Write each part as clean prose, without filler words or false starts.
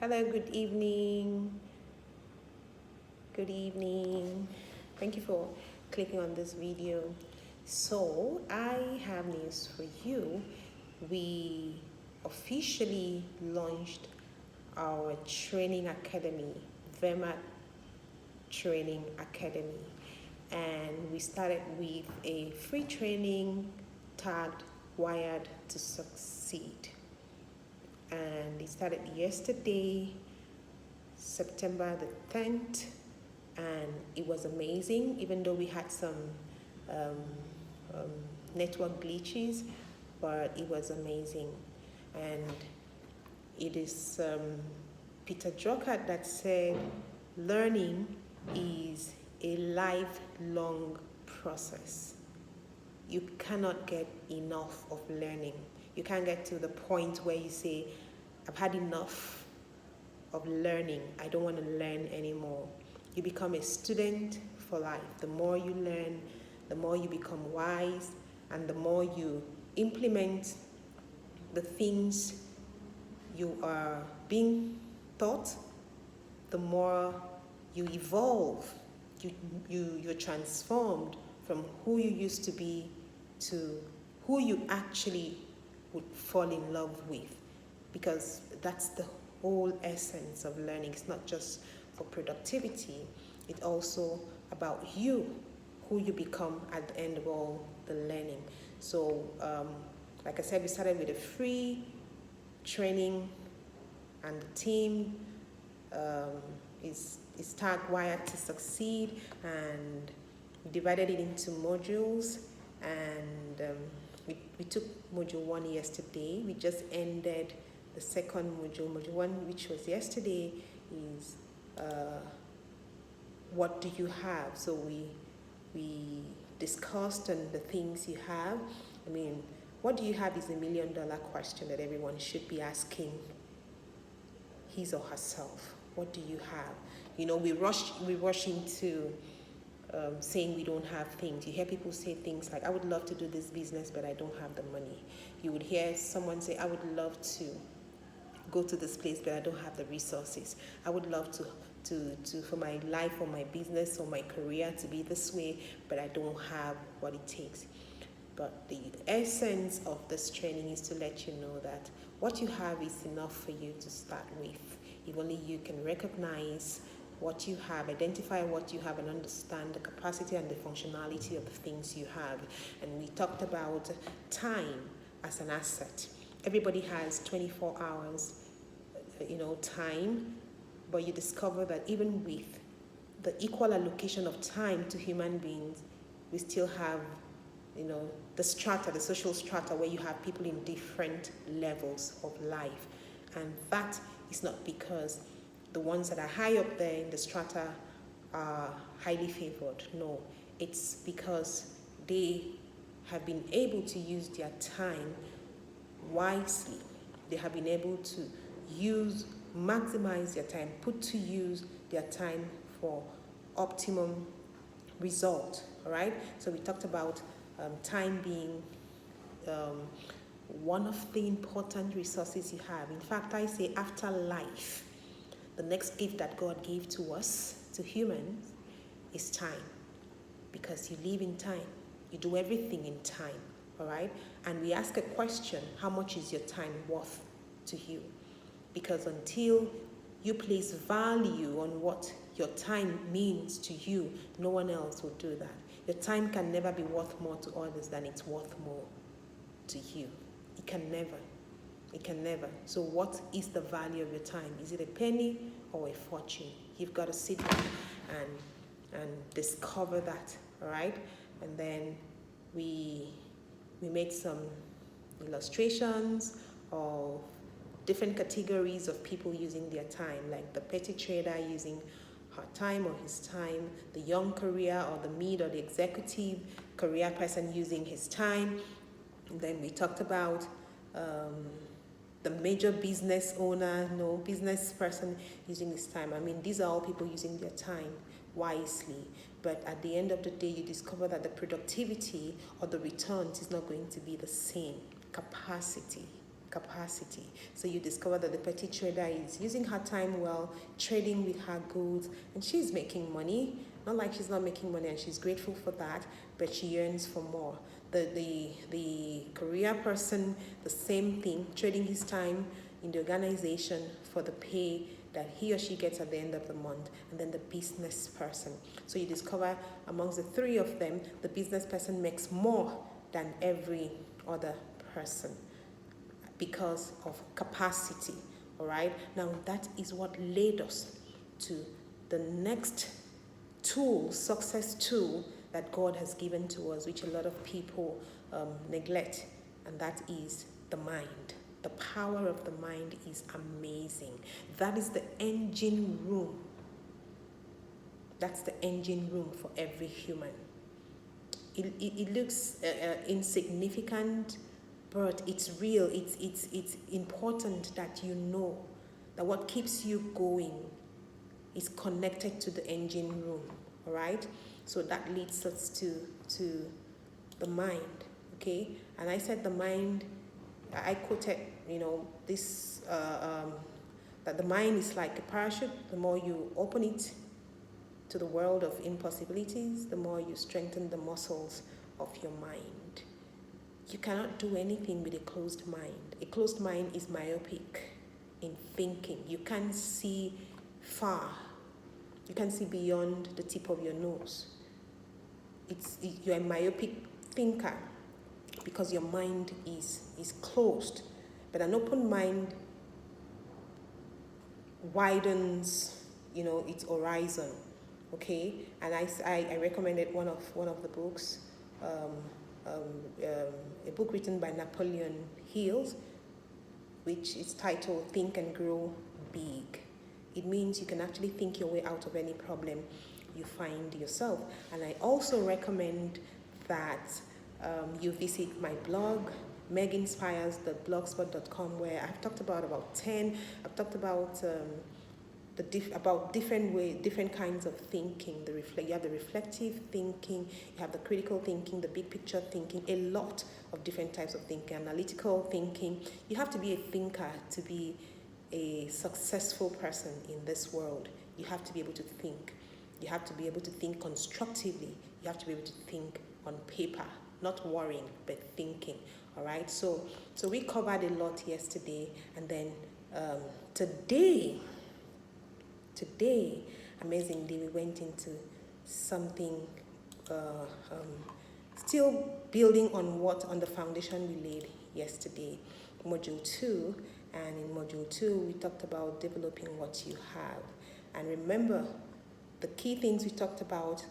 Hello, good evening. Good evening. Thank you for clicking on this video. So, I have news for you. We officially launched our training academy, Vermarg Training Academy, and we started with a free training tagged Wired to Succeed. And it started yesterday, September the 10th, and it was amazing, even though we had some um, um, network glitches, but it was amazing. And it is Peter Drucker that said, learning is a lifelong process. You cannot get enough of learning. You can't get to the point where you say, I've had enough of learning. I don't want to learn anymore. You become a student for life. The more you learn, the more you become wise, and the more you implement the things you are being taught, the more you evolve. You're transformed from who you used to be to who you actually would fall in love with, because that's the whole essence of learning. It's not just for productivity, it's also about you, who you become at the end of all the learning. So, like I said, we started with a free training, and the team is tagged Wired to Succeed, and we divided it into modules, and we took module 1 yesterday. We just ended the second module. Module 1, which was yesterday, is what do you have? So we discussed on the things you have. I mean, what do you have is $1 million question that everyone should be asking his or herself. What do you have? You know, we rush into saying we don't have things. You hear people say things like, I would love to do this business, but I don't have the money. You would hear someone say, I would love to go to this place, but I don't have the resources. I would love to for my life or my business or my career to be this way, but I don't have what it takes. But the essence of this training is to let you know that what you have is enough for you to start with. If only you can recognize what you have, identify what you have, and understand the capacity and the functionality of the things you have. And we talked about time as an asset. Everybody has 24 hours, time, but you discover that even with the equal allocation of time to human beings, we still have, the strata, the social strata, where you have people in different levels of life. And that is not because the ones that are high up there in the strata are highly favored. No, it's because they have been able to use their time wisely. They have been able to maximize their time, put to use their time for optimum result. All right. So we talked about time being one of the important resources you have. In fact, I say after life, the next gift that God gave to us, to humans, is time, because you live in time. You do everything in time. All right. And we ask a question: how much is your time worth to you? Because until you place value on what your time means to you, no one else will do that. Your time can never be worth more to others than it's worth more to you. It can never. It can never. So what is the value of your time? Is it a penny or a fortune? You've got to sit down and discover that, all right? And then we made some illustrations of different categories of people using their time, like the petty trader using her time or his time, the young career or the mid or the executive career person using his time. And then we talked about the major business owner, business person using his time. I mean, these are all people using their time wisely. But at the end of the day, you discover that the productivity or the returns is not going to be the same. Capacity capacity. So you discover that the petty trader is using her time well, trading with her goods, and she's making money. Not like she's not making money, and she's grateful for that, but she yearns for more. The career person, the same thing, trading his time in the organization for the pay that he or she gets at the end of the month, and then the business person. So you discover amongst the three of them, the business person makes more than every other person because of capacity. All right. Now that is what led us to the next tool, success tool that God has given to us, which a lot of people neglect, and that is the mind. The power of the mind is amazing. That is the engine room. That's the engine room for every human. It looks insignificant, but it's real. It's important that you know that what keeps you going is connected to the engine room. All right. So that leads us to the mind. Okay. And I said the mind. I quoted, this that the mind is like a parachute. The more you open it to the world of impossibilities, the more you strengthen the muscles of your mind. You cannot do anything with a closed mind. A closed mind is myopic in thinking. You can't see far. You can't see beyond the tip of your nose. You're a myopic thinker because your mind is closed. But an open mind widens, its horizon. Okay, and I recommended one of the books, a book written by Napoleon Hill, which is titled Think and Grow Big. It means you can actually think your way out of any problem you find yourself. And I also recommend that you visit my blog, meginspires, the blogspot.com, where I've talked about 10. I've talked about different kinds of thinking. You have the reflective thinking, you have the critical thinking, the big picture thinking, a lot of different types of thinking, analytical thinking. You have to be a thinker to be a successful person in this world. You have to be able to think. You have to be able to think constructively. You have to be able to think on paper, not worrying, but thinking. All right. So we covered a lot yesterday, and then today, amazingly, we went into something still building on the foundation we laid yesterday, module 2. And in module 2, we talked about developing what you have. And remember, the key things we talked about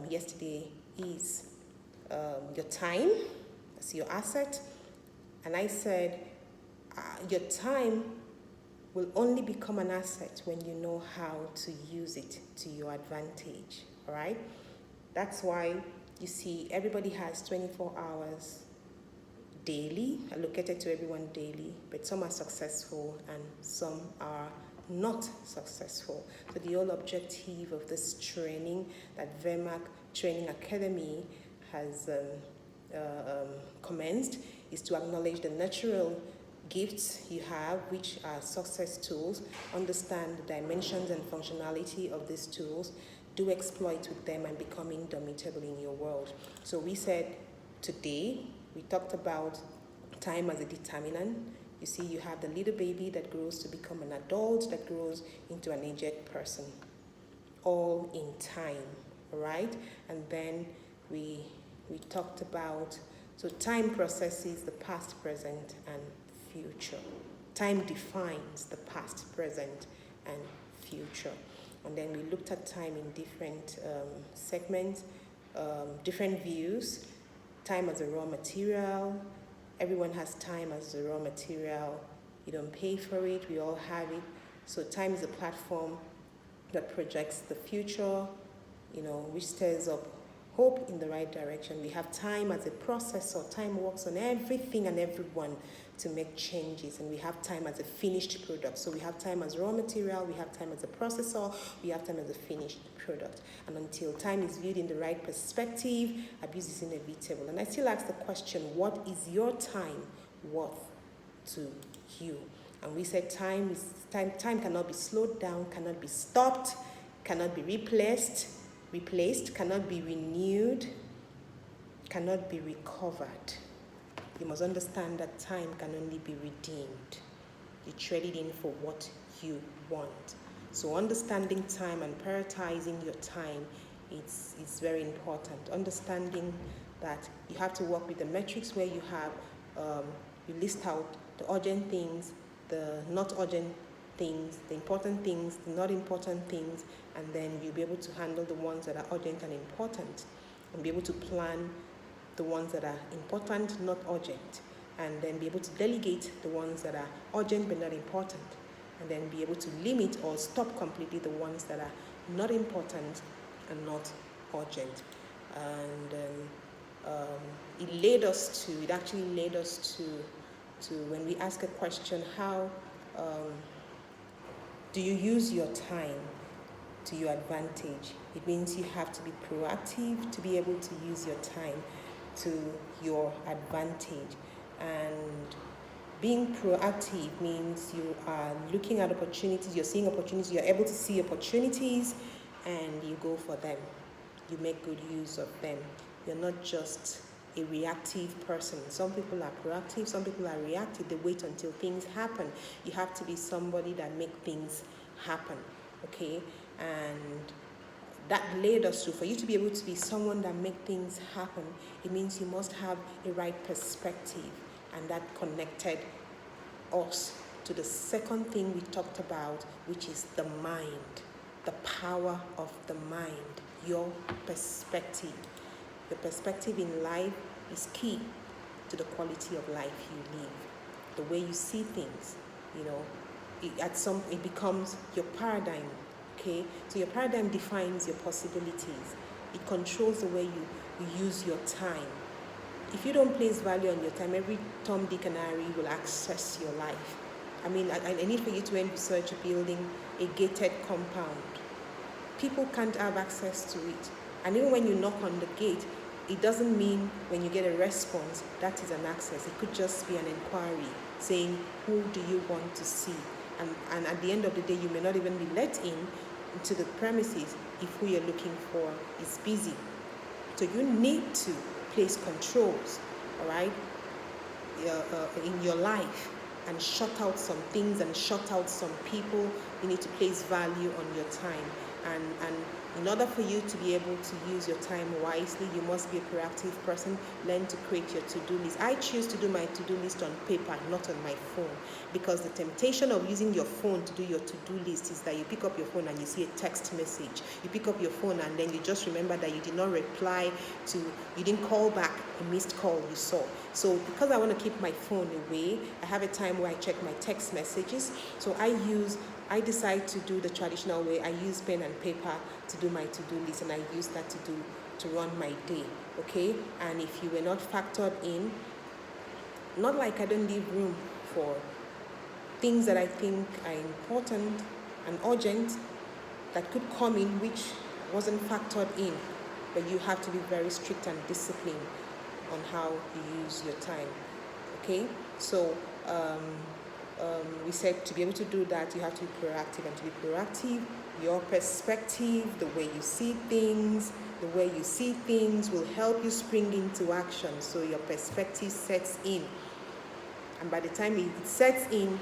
yesterday is your time, that's your asset. And I said your time will only become an asset when you know how to use it to your advantage. All right? That's why you see everybody has 24 hours daily, allocated to everyone daily, but some are successful and some are not successful. So the whole objective of this training that Vermarg Training Academy has commenced is to acknowledge the natural gifts you have, which are success tools, understand the dimensions and functionality of these tools, do exploit with them and become indomitable in your world. So we said today, we talked about time as a determinant. You see, you have the little baby that grows to become an adult, that grows into an aged person, all in time, all right? And then we talked about, so time processes the past, present, and future. Time defines the past, present, and future. And then we looked at time in different segments, different views. Time as a raw material. Everyone has time as a raw material. You don't pay for it, we all have it. So time is a platform that projects the future, which stirs up hope in the right direction. We have time as a processor. Time works on everything and everyone to make changes, and we have time as a finished product. So we have time as raw material, we have time as a processor, we have time as a finished product. And until time is viewed in the right perspective, abuse is inevitable. And I still ask the question, what is your time worth to you. And we said time cannot be slowed down, cannot be stopped, cannot be replaced, cannot be renewed, cannot be recovered. You must understand that time can only be redeemed. You trade it in for what you want. So understanding time and prioritizing your time is very important. Understanding that you have to work with the metrics where you have, you list out the urgent things, the not urgent things, the important things, the not important things, and then you'll be able to handle the ones that are urgent and important, and be able to plan the ones that are important, not urgent, and then be able to delegate the ones that are urgent but not important, and then be able to limit or stop completely the ones that are not important and not urgent. And it actually led us to when we ask a question, how do you use your time to your advantage? It means you have to be proactive to be able to use your time to your advantage. And being proactive means you are looking at opportunities, you're seeing opportunities, you're able to see opportunities, and you go for them. You make good use of them. You're not just a reactive person. Some people are proactive, some people are reactive. They wait until things happen. You have to be somebody that make things happen, okay? And that led us to, for you to be able to be someone that make things happen, it means you must have a right perspective, and that connected us to the second thing we talked about, which is the mind, the power of the mind, your perspective. The perspective in life is key to the quality of life you live. The way you see things, it becomes your paradigm. Okay, so your paradigm defines your possibilities. It controls the way you use your time. If you don't place value on your time, every Tom, Dick, and Harry will access your life. I need for you to research building a gated compound. People can't have access to it. And even when you knock on the gate, it doesn't mean when you get a response, that is an access. It could just be an inquiry saying, who do you want to see? And at the end of the day, you may not even be let into the premises if who you're looking for is busy. So you need to place controls, all right, in your life, and shut out some things and shut out some people. You need to place value on your time. And in order for you to be able to use your time wisely, you must be a proactive person. Learn to create your to-do list. I choose to do my to-do list on paper, not on my phone, because the temptation of using your phone to do your to-do list is that you pick up your phone and you see a text message. You pick up your phone and then you just remember that you did not reply you didn't call back a missed call you saw. So because I want to keep my phone away, I have a time where I check my text messages. So I decide to do the traditional way. I use pen and paper to do my to-do list, and I use that to run my day, okay? And if you were not factored in, not like I don't leave room for things that I think are important and urgent that could come in which wasn't factored in, but you have to be very strict and disciplined on how you use your time, okay? So we said to be able to do that, you have to be proactive. And to be proactive, your perspective, the way you see things, will help you spring into action. So your perspective sets in. And by the time it sets in,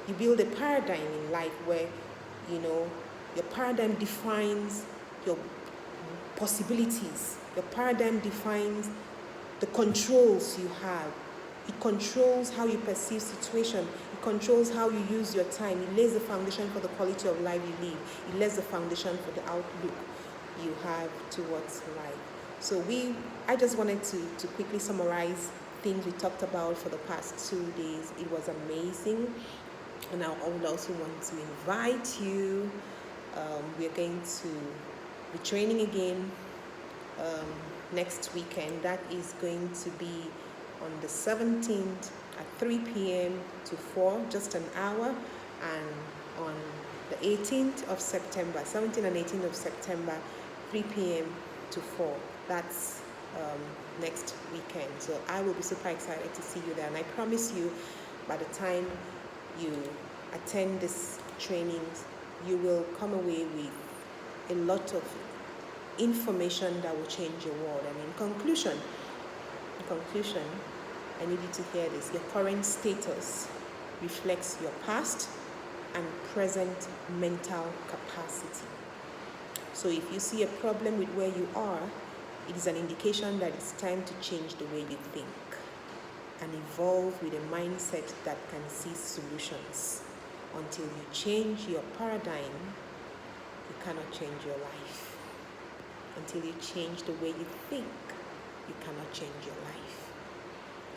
you build a paradigm in life where, your paradigm defines your possibilities. Your paradigm defines the controls you have. It controls how you perceive situation. It controls how you use your time. It lays the foundation for the quality of life you live. It lays the foundation for the outlook you have towards life. So I just wanted to quickly summarize things we talked about for the past 2 days. It was amazing. And I would also want to invite you. We're going to be training again next weekend. That is going to be on the 17th at 3 p.m. to 4, just an hour, and on the 18th of September, 17th and 18th of September, 3 p.m. to 4. That's next weekend. So I will be super excited to see you there, and I promise you by the time you attend these trainings, you will come away with a lot of information that will change your world. And in conclusion, I need you to hear this. Your current status reflects your past and present mental capacity. So if you see a problem with where you are, it is an indication that it's time to change the way you think and evolve with a mindset that can see solutions. Until you change your paradigm, you cannot change your life. Until you change the way you think, you cannot change your life.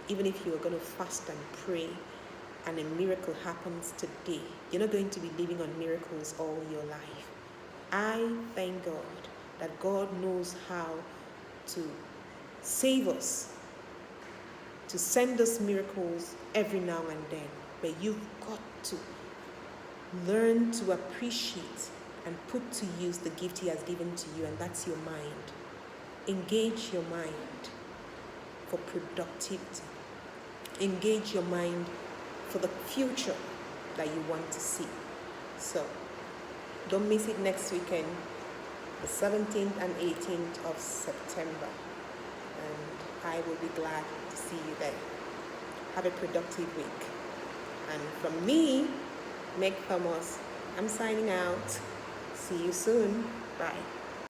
Even if you are going to fast and pray and a miracle happens today, you're not going to be living on miracles all your life. I thank God that God knows how to save us, to send us miracles every now and then. But you've got to learn to appreciate and put to use the gift He has given to you, and that's your mind. Engage your mind for productivity. Engage your mind for the future that you want to see. So, don't miss it next weekend, the 17th and 18th of September. And I will be glad to see you there. Have a productive week. And from me, Meg Thomas, I'm signing out. See you soon. Bye.